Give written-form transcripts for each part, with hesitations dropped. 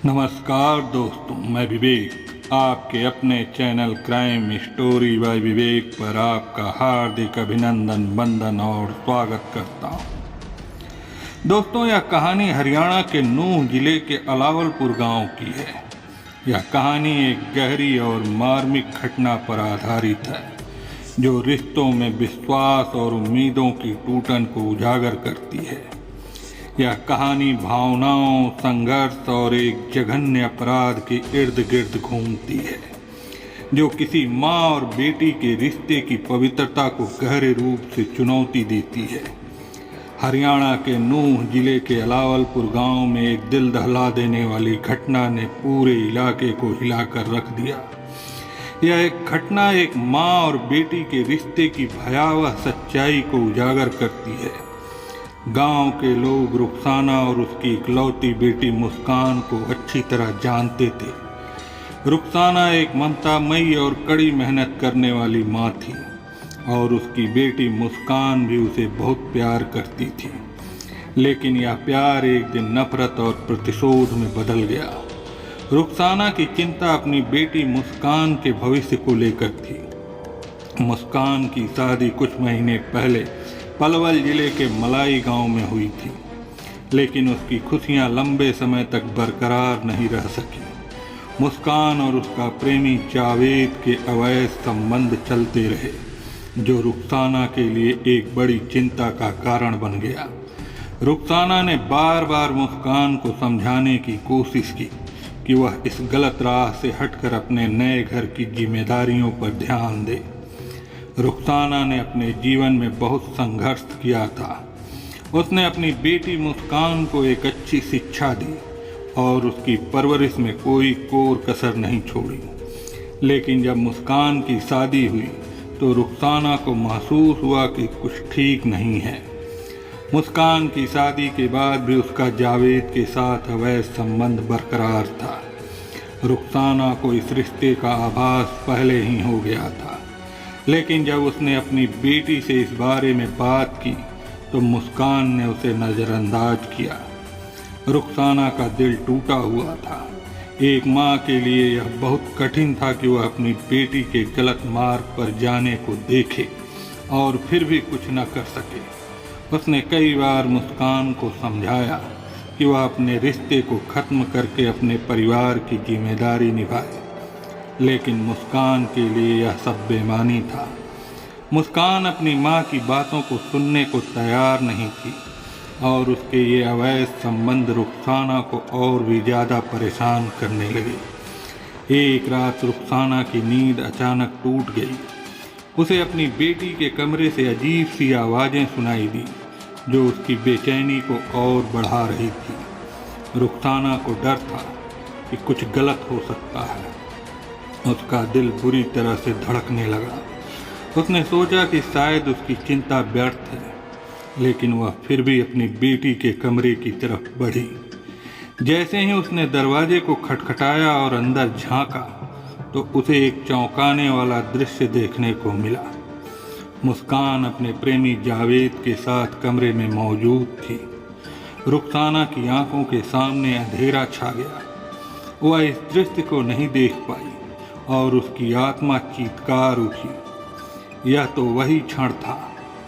नमस्कार दोस्तों, मैं विवेक आपके अपने चैनल क्राइम स्टोरी बाय विवेक पर आपका हार्दिक अभिनंदन, वंदन और स्वागत करता हूं। दोस्तों, यह कहानी हरियाणा के नूंह जिले के अलावलपुर गांव की है। यह कहानी एक गहरी और मार्मिक घटना पर आधारित है जो रिश्तों में विश्वास और उम्मीदों की टूटन को उजागर करती है। यह कहानी भावनाओं, संघर्ष और एक जघन्य अपराध के इर्द गिर्द घूमती है जो किसी माँ और बेटी के रिश्ते की पवित्रता को गहरे रूप से चुनौती देती है। हरियाणा के नूंह जिले के अलावलपुर गांव में एक दिल दहला देने वाली घटना ने पूरे इलाके को हिलाकर रख दिया। यह एक घटना एक माँ और बेटी के रिश्ते की भयावह सच्चाई को उजागर करती है। गांव के लोग रुखसाना और उसकी इकलौती बेटी मुस्कान को अच्छी तरह जानते थे। रुखसाना एक ममतामयी और कड़ी मेहनत करने वाली माँ थी और उसकी बेटी मुस्कान भी उसे बहुत प्यार करती थी। लेकिन यह प्यार एक दिन नफरत और प्रतिशोध में बदल गया। रुखसाना की चिंता अपनी बेटी मुस्कान के भविष्य को लेकर थी। मुस्कान की शादी कुछ महीने पहले पलवल जिले के मलाई गांव में हुई थी, लेकिन उसकी खुशियां लंबे समय तक बरकरार नहीं रह सकी। मुस्कान और उसका प्रेमी जावेद के अवैध संबंध चलते रहे जो रुखसाना के लिए एक बड़ी चिंता का कारण बन गया। रुखसाना ने बार बार मुस्कान को समझाने की कोशिश की कि वह इस गलत राह से हटकर अपने नए घर की जिम्मेदारियों पर ध्यान दे। रुखसाना ने अपने जीवन में बहुत संघर्ष किया था। उसने अपनी बेटी मुस्कान को एक अच्छी शिक्षा दी और उसकी परवरिश में कोई कोर कसर नहीं छोड़ी। लेकिन जब मुस्कान की शादी हुई तो रुखसाना को महसूस हुआ कि कुछ ठीक नहीं है। मुस्कान की शादी के बाद भी उसका जावेद के साथ अवैध संबंध बरकरार था। रुखसाना को इस रिश्ते का आभास पहले ही हो गया था, लेकिन जब उसने अपनी बेटी से इस बारे में बात की तो मुस्कान ने उसे नज़रअंदाज किया। रुखसाना का दिल टूटा हुआ था। एक माँ के लिए यह बहुत कठिन था कि वह अपनी बेटी के गलत मार्ग पर जाने को देखे और फिर भी कुछ न कर सके। उसने कई बार मुस्कान को समझाया कि वह अपने रिश्ते को ख़त्म करके अपने परिवार की जिम्मेदारी निभाए, लेकिन मुस्कान के लिए यह सब बेमानी था। मुस्कान अपनी माँ की बातों को सुनने को तैयार नहीं थी और उसके ये अवैध संबंध रुखसाना को और भी ज़्यादा परेशान करने लगे। एक रात रुखसाना की नींद अचानक टूट गई। उसे अपनी बेटी के कमरे से अजीब सी आवाज़ें सुनाई दी जो उसकी बेचैनी को और बढ़ा रही थी। रुखसाना को डर था कि कुछ गलत हो सकता है। उसका दिल बुरी तरह से धड़कने लगा। उसने सोचा कि शायद उसकी चिंता व्यर्थ है, लेकिन वह फिर भी अपनी बेटी के कमरे की तरफ बढ़ी। जैसे ही उसने दरवाजे को खटखटाया और अंदर झांका तो उसे एक चौंकाने वाला दृश्य देखने को मिला। मुस्कान अपने प्रेमी जावेद के साथ कमरे में मौजूद थी। रुखसाना की आंखों के सामने अंधेरा छा गया। वह इस दृश्य को नहीं देख पाई और उसकी आत्मा चीत्कार उठी। यह तो वही क्षण था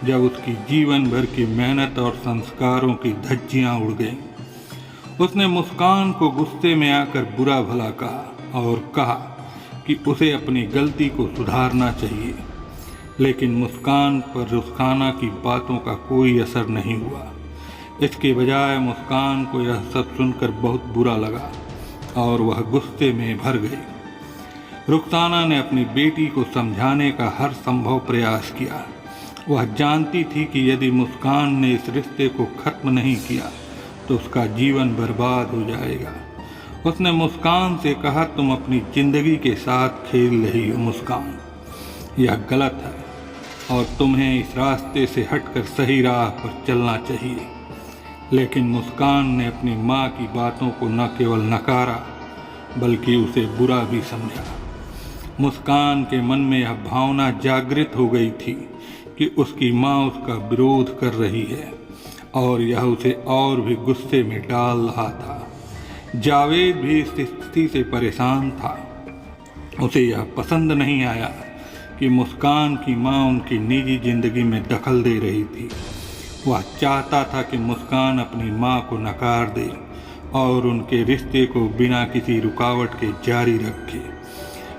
जब उसकी जीवन भर की मेहनत और संस्कारों की धज्जियां उड़ गईं। उसने मुस्कान को गुस्से में आकर बुरा भला कहा और कहा कि उसे अपनी गलती को सुधारना चाहिए, लेकिन मुस्कान पर रुखसाना की बातों का कोई असर नहीं हुआ। इसके बजाय मुस्कान को यह सब सुनकर बहुत बुरा लगा और वह गुस्से में भर गई। रुखसाना ने अपनी बेटी को समझाने का हर संभव प्रयास किया। वह जानती थी कि यदि मुस्कान ने इस रिश्ते को खत्म नहीं किया तो उसका जीवन बर्बाद हो जाएगा। उसने मुस्कान से कहा, तुम अपनी जिंदगी के साथ खेल रही हो मुस्कान, यह गलत है और तुम्हें इस रास्ते से हटकर सही राह पर चलना चाहिए। लेकिन मुस्कान ने अपनी माँ की बातों को न केवल नकारा बल्कि उसे बुरा भी समझा। मुस्कान के मन में यह भावना जागृत हो गई थी कि उसकी माँ उसका विरोध कर रही है और यह उसे और भी गुस्से में डाल रहा था। जावेद भी इस स्थिति से परेशान था। उसे यह पसंद नहीं आया कि मुस्कान की मां उनकी निजी जिंदगी में दखल दे रही थी। वह चाहता था कि मुस्कान अपनी मां को नकार दे और उनके रिश्ते को बिना किसी रुकावट के जारी रखे।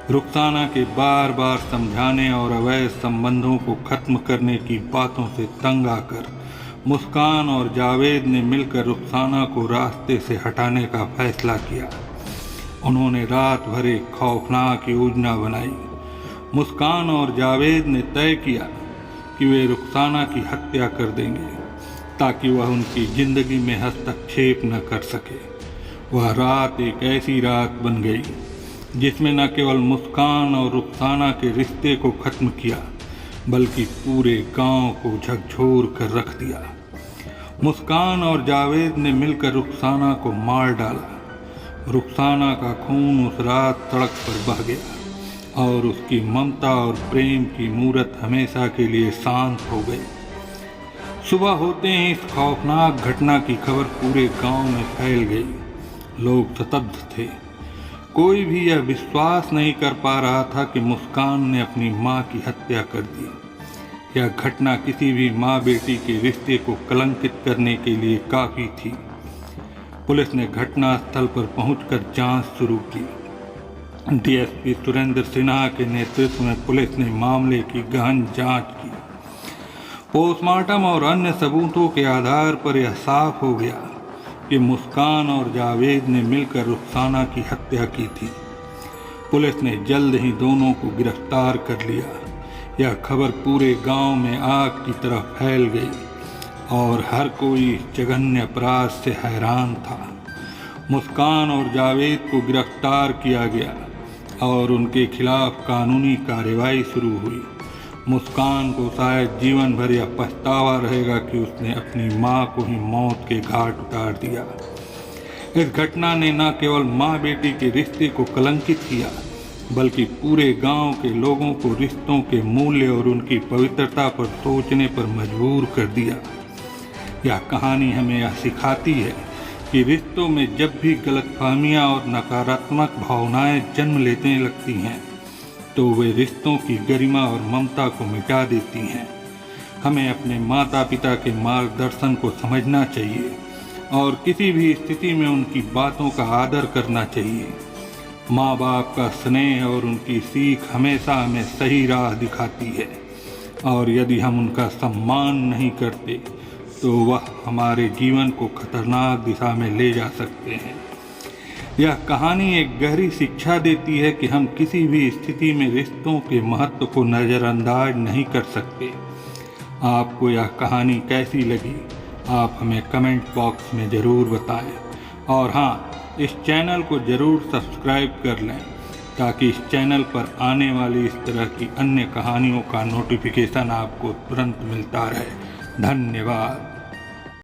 रुखसाना के बार बार समझाने और अवैध संबंधों को खत्म करने की बातों से तंग आकर मुस्कान और जावेद ने मिलकर रुखसाना को रास्ते से हटाने का फैसला किया। उन्होंने रात भर एक खौफनाक योजना बनाई। मुस्कान और जावेद ने तय किया कि वे रुखसाना की हत्या कर देंगे ताकि वह उनकी जिंदगी में हस्तक्षेप न कर सके। वह रात एक ऐसी रात बन गई जिसमें न केवल मुस्कान और रुखसाना के रिश्ते को खत्म किया बल्कि पूरे गांव को झकझोर कर रख दिया। मुस्कान और जावेद ने मिलकर रुखसाना को मार डाला। रुखसाना का खून उस रात सड़क पर बह गया और उसकी ममता और प्रेम की मूरत हमेशा के लिए शांत हो गई। सुबह होते ही इस खौफनाक घटना की खबर पूरे गांव में फैल गई। लोग स्तब्ध थे। कोई भी यह विश्वास नहीं कर पा रहा था कि मुस्कान ने अपनी मां की हत्या कर दी। यह घटना किसी भी मां बेटी के रिश्ते को कलंकित करने के लिए काफी थी। पुलिस ने घटनास्थल पर पहुंचकर जांच शुरू की। डीएसपी सुरेंद्र सिन्हा के नेतृत्व में पुलिस ने मामले की गहन जांच की। पोस्टमार्टम और अन्य सबूतों के आधार पर यह साफ हो गया कि मुस्कान और जावेद ने मिलकर रुखसाना की हत्या की थी। पुलिस ने जल्द ही दोनों को गिरफ्तार कर लिया। यह खबर पूरे गांव में आग की तरह फैल गई और हर कोई इस जघन्य अपराध से हैरान था। मुस्कान और जावेद को गिरफ्तार किया गया और उनके खिलाफ कानूनी कार्रवाई शुरू हुई। मुस्कान को शायद जीवन भर यह पछतावा रहेगा कि उसने अपनी मां को ही मौत के घाट उतार दिया। इस घटना ने न केवल मां बेटी के रिश्ते को कलंकित किया बल्कि पूरे गांव के लोगों को रिश्तों के मूल्य और उनकी पवित्रता पर सोचने पर मजबूर कर दिया। यह कहानी हमें यह सिखाती है कि रिश्तों में जब भी गलतफहमियां और नकारात्मक भावनाएं जन्म लेने लगती हैं तो वे रिश्तों की गरिमा और ममता को मिटा देती हैं। हमें अपने माता पिता के मार्गदर्शन को समझना चाहिए और किसी भी स्थिति में उनकी बातों का आदर करना चाहिए। माँ बाप का स्नेह और उनकी सीख हमेशा हमें सही राह दिखाती है और यदि हम उनका सम्मान नहीं करते तो वह हमारे जीवन को खतरनाक दिशा में ले जा सकते हैं। यह कहानी एक गहरी शिक्षा देती है कि हम किसी भी स्थिति में रिश्तों के महत्व को नज़रअंदाज नहीं कर सकते। आपको यह कहानी कैसी लगी आप हमें कमेंट बॉक्स में ज़रूर बताएं और हाँ, इस चैनल को ज़रूर सब्सक्राइब कर लें ताकि इस चैनल पर आने वाली इस तरह की अन्य कहानियों का नोटिफिकेशन आपको तुरंत मिलता रहे। धन्यवाद।